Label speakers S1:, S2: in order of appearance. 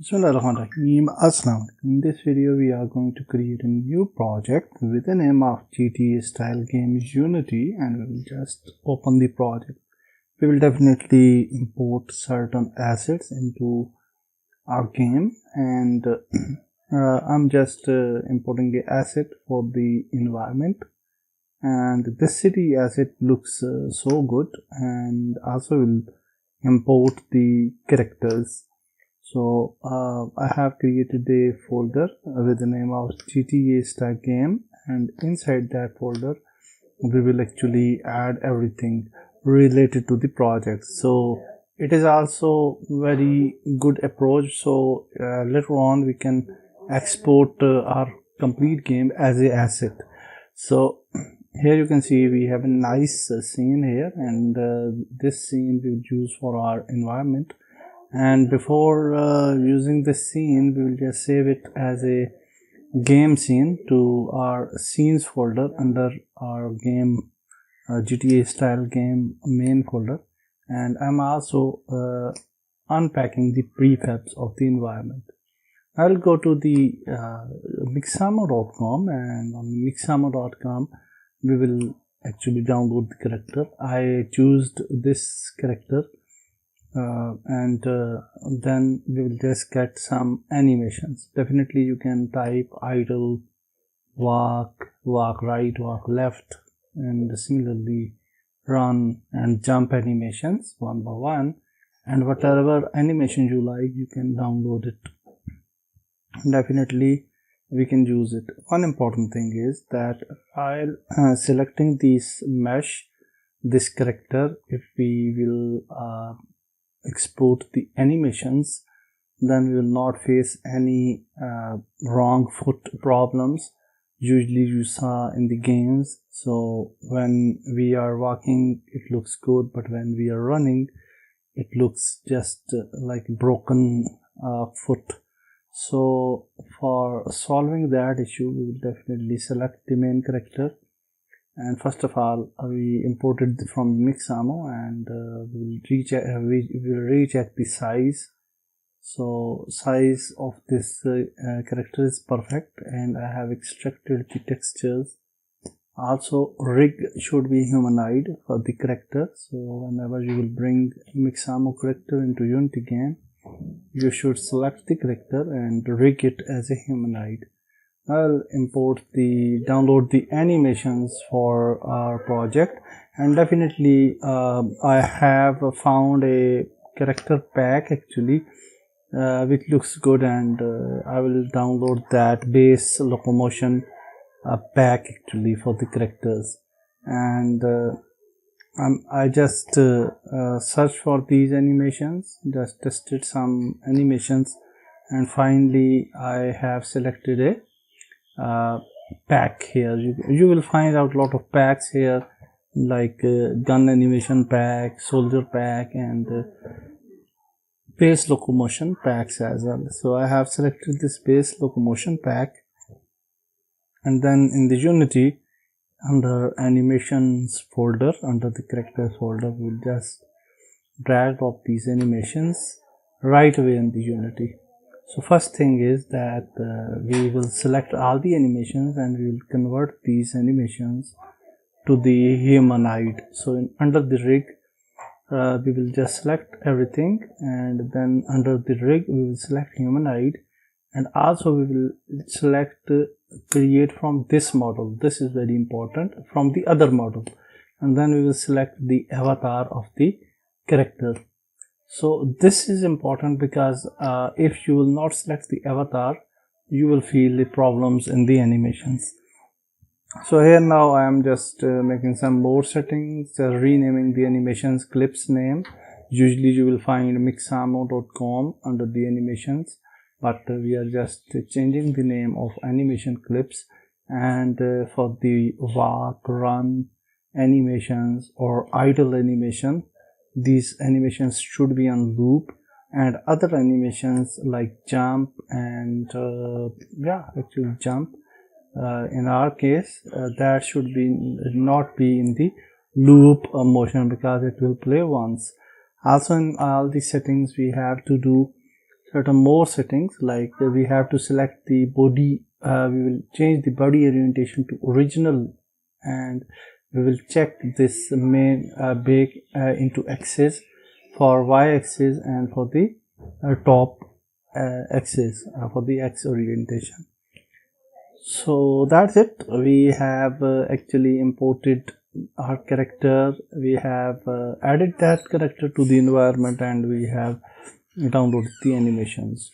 S1: Bismillahirrahmanirrahim. Assalamu alaikum. In this video, we are going to create a new project with the name of GTA style game Unity, and we will just open the project. We will definitely import certain assets into our game, and I'm just importing the asset for the environment, and this city asset looks so good, and also will import the characters. So I have created a folder with the name of GTA style game, and inside that folder we will actually add everything related to the project. So it is also very good approach, so later on we can export our complete game as a asset. So here you can see we have a nice scene here, and this scene we will use for our environment. And before using this scene, we will just save it as a game scene to our scenes folder under our game GTA style game main folder. And I'm also unpacking the prefabs of the environment. I'll go to the mixamo.com, and on mixamo.com we will actually download the character. I choose this character. Then we will just get some animations. Definitely you can type idle, walk right, walk left, and similarly run and jump animations one by one, and whatever animation you like you can download it. Definitely we can use it. One important thing is that while selecting this mesh, this character, if we will export the animations, then we will not face any wrong foot problems usually you saw in the games. So when we are walking it looks good, but when we are running it looks just like broken foot. So for solving that issue, we will definitely select the main character. And first of all, we imported from Mixamo, and we will recheck the size. So size of this character is perfect, and I have extracted the textures. Also, rig should be humanoid for the character. So whenever you will bring Mixamo character into Unity game, you should select the character and rig it as a humanoid. I'll download the animations for our project, and definitely I have found a character pack actually which looks good, and I will download that base locomotion pack actually for the characters. And I just searched for these animations, just tested some animations, and finally I have selected a pack here. You will find out a lot of packs here, like gun animation pack, soldier pack, and base locomotion packs as well. So I have selected this base locomotion pack, and then in the Unity under animations folder, under the characters folder, we'll just drag up these animations right away in the Unity. So first thing is that we will select all the animations, and we will convert these animations to the humanoid. So under the rig we will just select everything, and then under the rig we will select humanoid, and also we will select create from this model. This is very important, from the other model, and then we will select the avatar of the character. So this is important because if you will not select the avatar, you will feel the problems in the animations. So here now I am just making some more settings, renaming the animations clips name. Usually you will find mixamo.com under the animations, but we are just changing the name of animation clips, and for the walk, run animations or idle animation, these animations should be on loop, and other animations like jump and actually jump in our case that should be not be in the loop motion because it will play once. Also in all the settings we have to do certain more settings, like we have to select the body. We will change the body orientation to original, and we will check this main bake into axis for y-axis and for the top axis for the x orientation. So that's it. We have actually imported our character. We have added that character to the environment, and we have downloaded the animations.